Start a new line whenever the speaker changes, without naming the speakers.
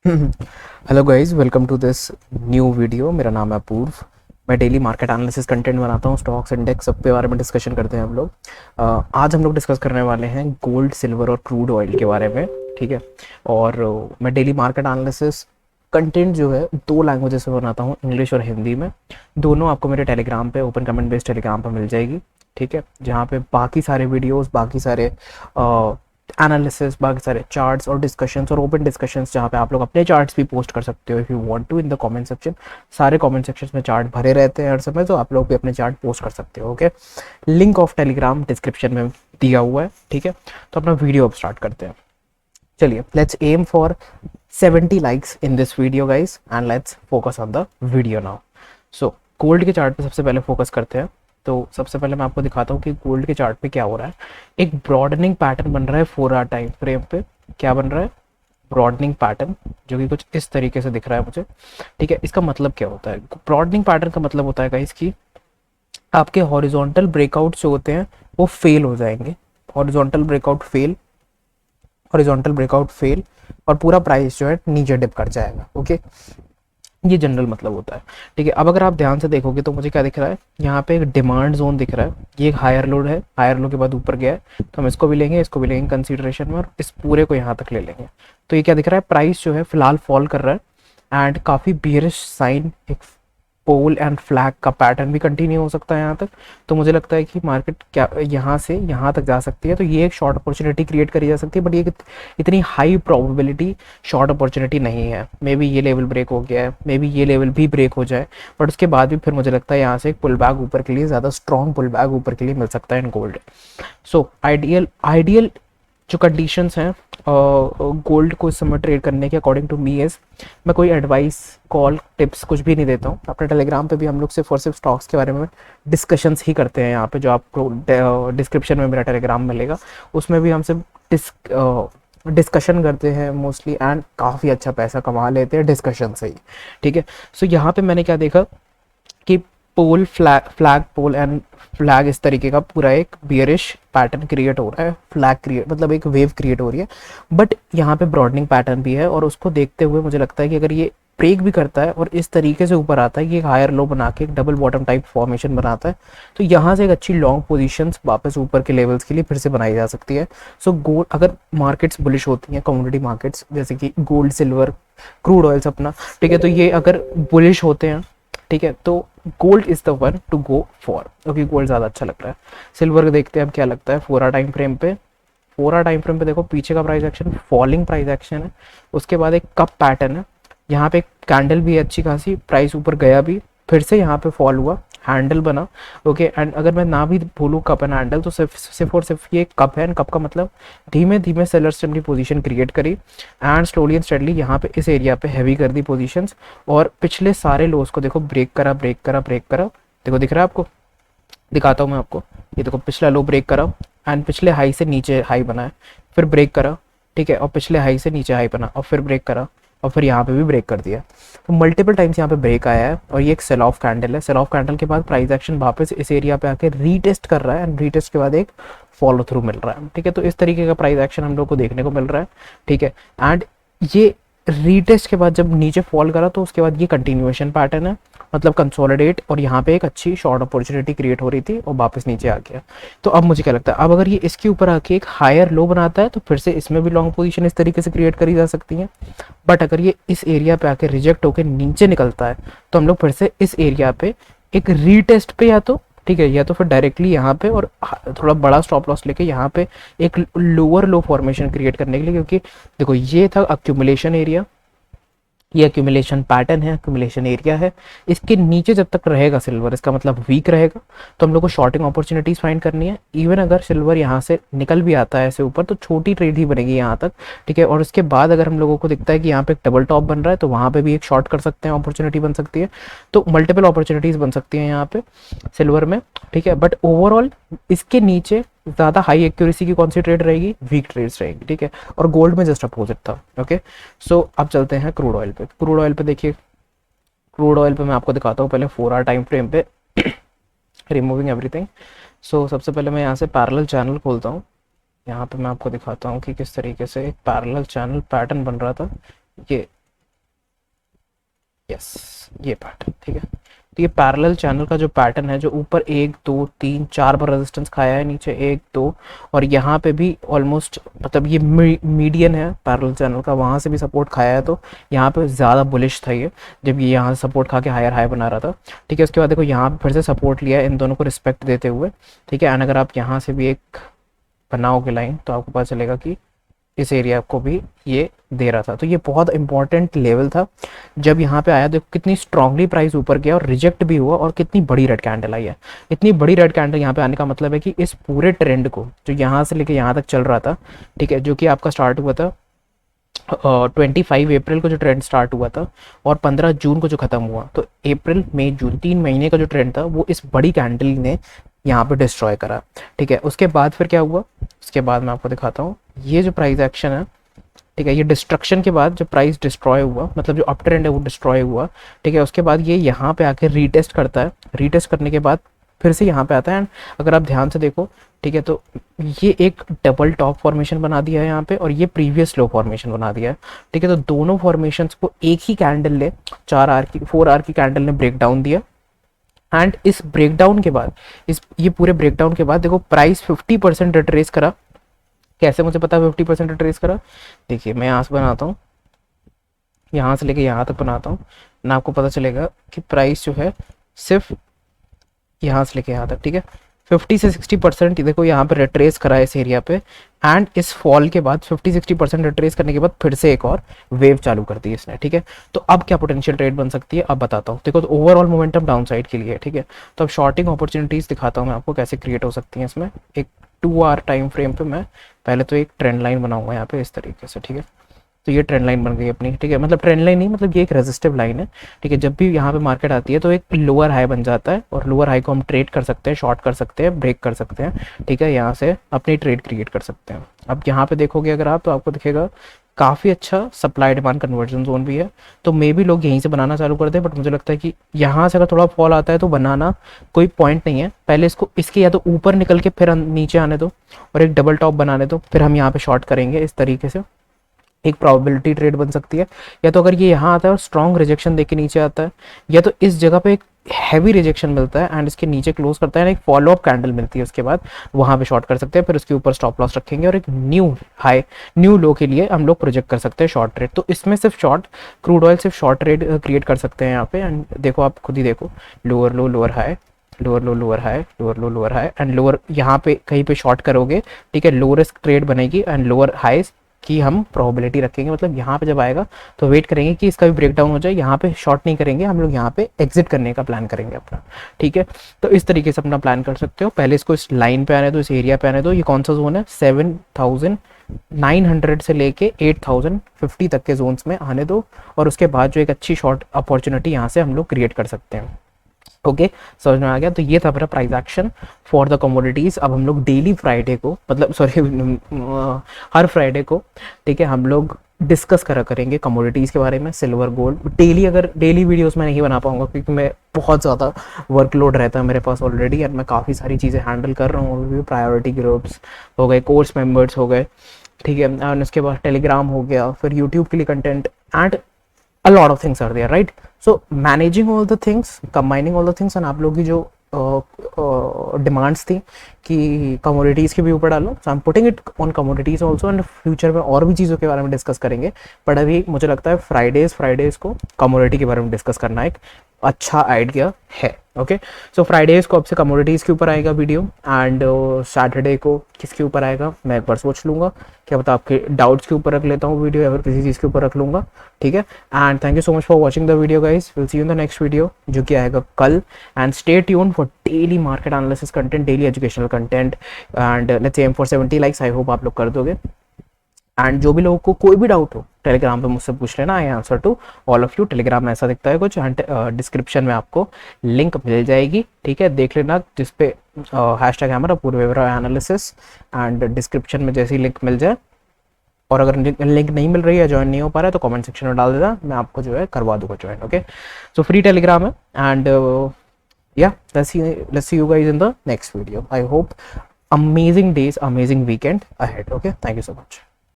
Hello guys, welcome to this new video. मेरा नाम है अपूर्व। मैं डेली मार्केट एनालिसिस कंटेंट बनाता हूँ। स्टॉक्स, इंडेक्स सब के बारे में डिस्कशन करते हैं हम लोग। आज हम लोग डिस्कस करने वाले हैं गोल्ड, सिल्वर और क्रूड ऑयल के बारे में। ठीक है। और मैं डेली मार्केट एनालिसिस कंटेंट जो है दो लैंग्वेजेस में बनाता हूँ, इंग्लिश और हिंदी में। दोनों आपको मेरे टेलीग्राम पे, ओपन कमेंट बेस्ड टेलीग्राम पे मिल जाएगी। ठीक है, जहाँ पे बाकी सारे वीडियोस, बाकी सारे एनालिसिस, बाकी सारे चार्ट्स और डिस्कशंस और ओपन डिस्कशंस, जहाँ पे आप लोग अपने चार्ट्स भी पोस्ट कर सकते हो if you want to in the comment section. सारे कमेंट सेक्शन में चार्ट भरे रहते हैं हर समय, तो आप लोग भी अपने चार्ट पोस्ट कर सकते हो। Okay, link of Telegram description में दिया हुआ है। ठीक है, तो अपना वीडियो अब स्टार्ट करते हैं। चलिए, let's aim for 70 likes in this video guys, and let's focus on the video now. So gold के चार्ट पे सबसे पहले फोकस करते हैं। तो सबसे पहले मैं आपको दिखाता हूँ कि गोल्ड के चार्ट पे क्या हो रहा है। एक ब्रॉडनिंग पैटर्न बन रहा है 4 आवर टाइम फ्रेम पे। क्या बन रहा है? ब्रॉडनिंग पैटर्न, जो कि कुछ इस तरीके से दिख रहा है मुझे। ठीक है, इसका मतलब क्या होता है? ब्रॉडनिंग पैटर्न का मतलब होता है गाइस कि आपके हॉरिजॉन्टल ब्रेकआउट जो होते हैं वो फेल हो जाएंगे। Horizontal breakout fail, horizontal breakout fail, और पूरा प्राइस जो है नीचे डिप कर जाएगा। ओके, ये जनरल मतलब होता है। ठीक है, अब अगर आप ध्यान से देखोगे तो मुझे क्या दिख रहा है, यहाँ पे एक डिमांड जोन दिख रहा है। ये एक हायर लोड है, हायर लो के बाद ऊपर गया है, तो हम इसको भी लेंगे, इसको भी लेंगे कंसीडरेशन में, और इस पूरे को यहाँ तक ले लेंगे। तो ये क्या दिख रहा है, प्राइस जो है फिलहाल फॉल कर रहा है, एंड काफ़ी बियरिश साइन, एक पोल एंड फ्लैग का पैटर्न भी कंटिन्यू हो सकता है यहाँ तक। तो मुझे लगता है कि मार्केट क्या यहाँ से यहाँ तक जा सकती है, तो ये एक शॉर्ट अपॉर्चुनिटी क्रिएट करी जा सकती है, बट ये इतनी हाई प्रोबेबिलिटी शॉर्ट अपॉर्चुनिटी नहीं है। मे बी ये लेवल ब्रेक हो गया है, मे बी ये लेवल भी ब्रेक हो जाए, बट उसके बाद भी फिर मुझे लगता है यहाँ से एक पुल बैक ऊपर के लिए, ज़्यादा स्ट्रॉन्ग पुल बैक ऊपर के लिए मिल सकता है in gold. So ideal ideal जो कंडीशंस हैं गोल्ड को इस समय ट्रेड करने के, अकॉर्डिंग टू मी इज, मैं कोई एडवाइस, कॉल, टिप्स कुछ भी नहीं देता हूँ। अपने टेलीग्राम पे भी हम लोग सिर्फ और सिर्फ स्टॉक्स के बारे में डिस्कशंस ही करते हैं। यहाँ पे जो आपको डिस्क्रिप्शन में मेरा टेलीग्राम मिलेगा, उसमें भी हम सिर्फ डिस्कशन करते हैं मोस्टली, एंड काफ़ी अच्छा पैसा कमा लेते हैं डिस्कशन से ही। ठीक है, सो यहाँ पे मैंने क्या देखा कि पोल, फ्लैग पोल एंड फ्लैग, इस तरीके का पूरा एक बियरिश पैटर्न क्रिएट हो रहा है। फ्लैग क्रिएट मतलब एक वेव क्रिएट हो रही है, बट यहाँ पे ब्रॉडनिंग पैटर्न भी है, और उसको देखते हुए मुझे लगता है कि अगर ये ब्रेक भी करता है और इस तरीके से ऊपर आता है कि एक हायर लो बना के एक डबल बॉटम टाइप फॉर्मेशन बनाता है, तो यहाँ से एक अच्छी लॉन्ग पोजीशंस वापस ऊपर के लेवल्स के लिए फिर से बनाई जा सकती है। सो गोल्ड, अगर मार्केट्स बुलिश होती हैं, कमोडिटी मार्केट्स जैसे कि गोल्ड, सिल्वर, क्रूड ऑयल्स अपना, ठीक है, तो ये अगर बुलिश होते हैं, ठीक है, तो gold is the one to go for, क्योंकि गोल्ड ज़्यादा अच्छा लग रहा है। सिल्वर को देखते हैं अब क्या लगता है 4 आवर टाइम फ्रेम पे। 4 आवर टाइम फ्रेम पे देखो, पीछे का price action falling price action है, उसके बाद एक कप पैटर्न है, यहाँ पे एक कैंडल भी है अच्छी खासी, प्राइस ऊपर गया भी, फिर से यहाँ पे फॉल हुआ, हैंडल बना। ओके, एंड अगर मैं ना भी बोलूँ कप एंड हैंडल, तो सिर्फ सिर्फ और सिर्फ ये कप है, एंड कप का मतलब धीमे धीमे सेलर्स ने अपनी पोजीशन क्रिएट करी, एंड स्लोली एंड स्टेडली यहाँ पे इस एरिया पे हैवी कर दी पोजीशंस, और पिछले सारे लोस को देखो ब्रेक करा, ब्रेक करा, ब्रेक करा। देखो दिख रहा है आपको, दिखाता हूँ मैं आपको। ये देखो, पिछला लो ब्रेक करा, एंड पिछले हाई से नीचे हाई बना है, फिर ब्रेक करा, ठीक है, और पिछले हाई से नीचे हाई बना, और फिर ब्रेक करा, और फिर यहाँ पे भी ब्रेक कर दिया। तो मल्टीपल टाइम्स यहाँ पे ब्रेक आया है, और ये एक सेल ऑफ कैंडल है। सेल ऑफ कैंडल के बाद प्राइस एक्शन वापस इस एरिया पे आके रीटेस्ट कर रहा है, एंड रीटेस्ट के बाद एक फॉलो थ्रू मिल रहा है। ठीक है, तो इस तरीके का प्राइस एक्शन हम लोग को देखने को मिल रहा है। ठीक है, एंड ये रीटेस्ट के बाद जब नीचे फॉल करा, तो उसके बाद ये कंटिन्यूएशन पैटर्न है, मतलब कंसोलिडेट, और यहाँ पे एक अच्छी शॉर्ट अपॉर्चुनिटी क्रिएट हो रही थी और वापस नीचे आ गया। तो अब मुझे क्या लगता है, अब अगर ये इसके ऊपर आके एक हायर लो बनाता है, तो फिर से इसमें भी लॉन्ग पोजीशन इस तरीके से क्रिएट करी जा सकती है। बट अगर ये इस एरिया पे आके रिजेक्ट होकर नीचे निकलता है, तो हम लोग फिर से इस एरिया पे एक रीटेस्ट पे, या तो ठीक है, या तो फिर डायरेक्टली यहाँ पे और थोड़ा बड़ा स्टॉप लॉस लेके यहाँ पे एक लोअर लो फॉर्मेशन क्रिएट करने के लिए, क्योंकि देखो ये था अक्यूमुलेशन एरिया, ये एक्यूमुलेशन पैटर्न है, एक्यूमुलेशन एरिया है। इसके नीचे जब तक रहेगा सिल्वर, इसका मतलब वीक रहेगा, तो हम लोग को शॉर्टिंग अपॉर्चुनिटीज फाइंड करनी है। इवन अगर सिल्वर यहाँ से निकल भी आता है ऐसे ऊपर, तो छोटी ट्रेड ही बनेगी यहाँ तक। ठीक है, और उसके बाद अगर हम लोगों को दिखता है कि यहाँ पे एक डबल टॉप बन रहा है, तो वहाँ पे भी एक शॉर्ट कर सकते हैं, अपॉर्चुनिटी बन सकती है। तो मल्टीपल अपॉर्चुनिटीज बन सकती हैं यहाँ पे सिल्वर में। ठीक है, बट ओवरऑल इसके नीचे ज़्यादा हाई एक्यूरेसी की कौन सी ट्रेड रहेगी? वीक ट्रेड्स रहेगी। ठीक है, और गोल्ड में जस्ट अपोजिट था। ओके, सो अब चलते हैं क्रूड ऑयल पे। क्रूड ऑयल पे देखिए, क्रूड ऑयल पे मैं आपको दिखाता हूँ पहले 4 आवर टाइम फ्रेम पे, रिमूविंग एवरीथिंग। सो सबसे पहले मैं यहाँ से पैरेलल चैनल खोलता हूँ। यहाँ पे मैं आपको दिखाता हूँ कि किस तरीके से एक पैरेलल चैनल पैटर्न बन रहा था। ये यस, ये पैटर्न, ठीक है। तो ये पैरेलल चैनल का जो पैटर्न है, जो ऊपर 1 2 3 4 बार रेजिस्टेंस खाया है, नीचे 1 2, और यहाँ पे भी ऑलमोस्ट, मतलब ये मीडियन है पैरेलल चैनल का, वहाँ से भी सपोर्ट खाया है। तो यहाँ पे ज़्यादा बुलिश था ये, जब ये यहाँ से सपोर्ट खा के हायर हाई बना रहा था, ठीक है। उसके बाद देखो यहाँ पे फिर से सपोर्ट लिया है, इन दोनों को रिस्पेक्ट देते हुए, ठीक है। एंड अगर आप यहाँ से भी एक बनाओगे लाइन, तो आपको पता चलेगा कि इस एरिया को भी ये दे रहा था। तो ये बहुत इंपॉर्टेंट लेवल था। जब यहाँ पे आया, देखो कितनी स्ट्रांगली प्राइस ऊपर गया और रिजेक्ट भी हुआ, और कितनी बड़ी रेड कैंडल आई है। इतनी बड़ी रेड कैंडल यहाँ पे आने का मतलब है कि इस पूरे ट्रेंड को, जो यहाँ से लेके यहाँ तक चल रहा था, ठीक है, जो कि आपका स्टार्ट हुआ था 25 अप्रैल को जो ट्रेंड स्टार्ट हुआ था, और 15 जून को जो ख़त्म हुआ, तो अप्रैल मई जून 3 महीने का जो ट्रेंड था, वो इस बड़ी कैंडल ने यहाँ पे डिस्ट्रॉय करा, ठीक है। उसके बाद फिर क्या हुआ, उसके बाद मैं आपको दिखाता हूँ। ये जो प्राइस एक्शन है, ठीक है, ये डिस्ट्रक्शन के बाद जब प्राइस डिस्ट्रॉय हुआ, मतलब जो अप ट्रेंड है वो डिस्ट्रॉय हुआ, ठीक है। उसके बाद ये यहाँ पे आके रीटेस्ट करता है, रीटेस्ट करने के बाद फिर से यहाँ पे आता है। एंड अगर आप ध्यान से देखो, ठीक है, तो ये एक डबल टॉप फॉर्मेशन बना दिया है यहाँ पे, और ये प्रीवियस लो फॉर्मेशन बना दिया है, ठीक है। तो दोनों फॉर्मेशंस को एक ही कैंडल ने, 4 आर की कैंडल ने ब्रेक डाउन दिया। एंड इस ब्रेकडाउन के बाद, ये पूरे ब्रेकडाउन के बाद देखो प्राइस 50% रिट्रेस करा। कैसे मुझे पता 50% रिट्रेस करा? देखिए मैं यहाँ से बनाता हूँ, यहाँ से लेके यहाँ तक बनाता हूँ ना, आपको पता चलेगा कि प्राइस जो है सिर्फ यहाँ से लेके यहाँ तक, ठीक है, 50 से 60% देखो यहाँ पे रिट्रेस करा है इस एरिया पे। एंड इस फॉल के बाद 50-60% रिट्रेस करने के बाद फिर से एक और वेव चालू कर दी इसने, ठीक है। तो अब क्या पोटेंशियल ट्रेड बन सकती है, अब बताता हूँ। देखो, तो ओवरऑल मोमेंटम डाउन साइड के लिए है, ठीक है। तो अब शॉर्टिंग अपॉर्चुनिटीज दिखाता हूँ मैं आपको कैसे क्रिएट हो सकती हैं इसमें। एक 2 आवर टाइम फ्रेम पे मैं पहले तो एक ट्रेंड लाइन बनाऊंगा यहाँ पे इस तरीके से, ठीक है। तो ये ट्रेंड लाइन बन गई अपनी, ठीक है, मतलब ट्रेंड लाइन नहीं, मतलब ये एक रेजिस्टिव लाइन है, ठीक है। जब भी यहाँ पे मार्केट आती है तो एक लोअर हाई बन जाता है, और लोअर हाई को हम ट्रेड कर सकते हैं, शॉर्ट कर सकते हैं, ब्रेक कर सकते हैं, ठीक है। यहाँ से अपनी ट्रेड क्रिएट कर सकते हैं। अब यहाँ पे देखोगे अगर आप, तो आपको दिखेगा काफ़ी अच्छा सप्लाई डिमांड कन्वर्जन जोन भी है। तो मे भी लोग यहीं से बनाना चालू कर दें, बट मुझे लगता है कि यहाँ से अगर थोड़ा फॉल आता है तो बनाना कोई पॉइंट नहीं है। पहले इसको, इसके या तो ऊपर निकल के फिर नीचे आने दो, और एक डबल टॉप बनाने दो, फिर हम यहाँ पे शॉर्ट करेंगे इस तरीके से। एक प्रोबेबिलिटी ट्रेड बन सकती है। या तो अगर ये यहाँ आता है और स्ट्रॉन्ग रिजेक्शन देके नीचे आता है, या तो इस जगह पे एक हैवी रिजेक्शन मिलता है एंड इसके नीचे क्लोज करता है, एक फॉलो अप कैंडल मिलती है, उसके बाद वहां पे शॉर्ट कर सकते हैं, फिर उसके ऊपर स्टॉप लॉस रखेंगे, और एक न्यू हाई, न्यू लो के लिए हम लोग प्रोजेक्ट कर सकते हैं शॉर्ट ट्रेड। तो इसमें सिर्फ शॉर्ट क्रूड ऑयल, सिर्फ शॉर्ट ट्रेड क्रिएट कर सकते हैं यहाँ पे। एंड देखो, आप खुद ही देखो, lower low lower high, lower low lower high, lower low lower high, and lower यहाँ पे कहीं पे शॉर्ट करोगे, ठीक है, लोअर रिस्क ट्रेड बनेगी, एंड लोअर हाईज की हम प्रोबेबिलिटी रखेंगे। मतलब यहाँ पे जब आएगा तो वेट करेंगे कि इसका भी ब्रेकडाउन हो जाए, यहाँ पे शॉर्ट नहीं करेंगे हम लोग, यहाँ पे एग्जिट करने का प्लान करेंगे अपना, ठीक है। तो इस तरीके से अपना प्लान कर सकते हो। पहले इसको इस लाइन पे आने दो, इस एरिया पे आने दो। ये कौन सा जोन है? 7,900 से लेके 8,050 तक के जोन्स में आने दो, और उसके बाद जो एक अच्छी शॉर्ट अपॉर्चुनिटी यहाँ से हम लोग क्रिएट कर सकते हैं। ओके, समझ में आ गया। तो ये था मेरा price action for the commodities. अब हम लोग डेली फ्राइडे को, मतलब सॉरी हर फ्राइडे को, ठीक है, हम लोग डिस्कस करा करेंगे कमोडिटीज़ के बारे में, सिल्वर गोल्ड। डेली, अगर डेली वीडियोस मैं नहीं बना पाऊंगा क्योंकि मैं बहुत ज़्यादा वर्कलोड रहता है मेरे पास ऑलरेडी, एंड मैं काफ़ी सारी चीज़ें हैंडल कर रहा हूँ। प्रायोरिटी ग्रुप्स हो गए, कोर्स मेंबर्स हो गए, ठीक है, एंड उसके बाद टेलीग्राम हो गया, फिर यूट्यूब के लिए content, and a lot of things are there, right? So managing all the things, combining all the things, and आप लोग की जो डिमांड्स थी कि कमोडिटीज़ के भी ऊपर डालो, so I am putting it on commodities also, and future में और भी चीज़ों के बारे में डिस्कस करेंगे। बट अभी मुझे लगता है फ्राइडेज़ को कमोडिटी के बारे में डिस्कस करना एक अच्छा आइडिया है। ओके, सो फ्राइडेज़ को अब से कमोडिटीज़ के ऊपर आएगा वीडियो, एंड सैटरडे को किसके ऊपर आएगा मैं एक बार सोच लूँगा, क्या पता आपके डाउट्स के ऊपर रख लेता हूँ वीडियो, या फिर किसी चीज़ के ऊपर रख लूँगा, ठीक है। And thank you so much for watching the video guys, will see you in the next video जो कि आएगा कल। And stay tune for daily market analysis content, daily educational content, and let's aim for 70 likes. I hope आप लोग कर दोगे। And जो भी लोगों को कोई भी डाउट हो टेलीग्राम पे मुझसे पूछ लेना, I answer to all of you. Telegram में ऐसा दिखता है कुछ, एंड डिस्क्रिप्शन में आपको लिंक मिल जाएगी, ठीक है, देख लेना, जिसपे हैशटैग है हमारा पूर्वेवरा एनालिसिस, एंड डिस्क्रिप्शन में जैसी लिंक मिल जाए, और अगर लिंक नहीं मिल रही है, ज्वाइन नहीं हो पा रहा है, तो कमेंट सेक्शन में डाल देना, मैं आपको जो है करवा दूंगा join. Okay, so free Telegram है, and yeah, let's see you guys in the next video. I hope amazing days, amazing weekend ahead. Okay, thank you so much.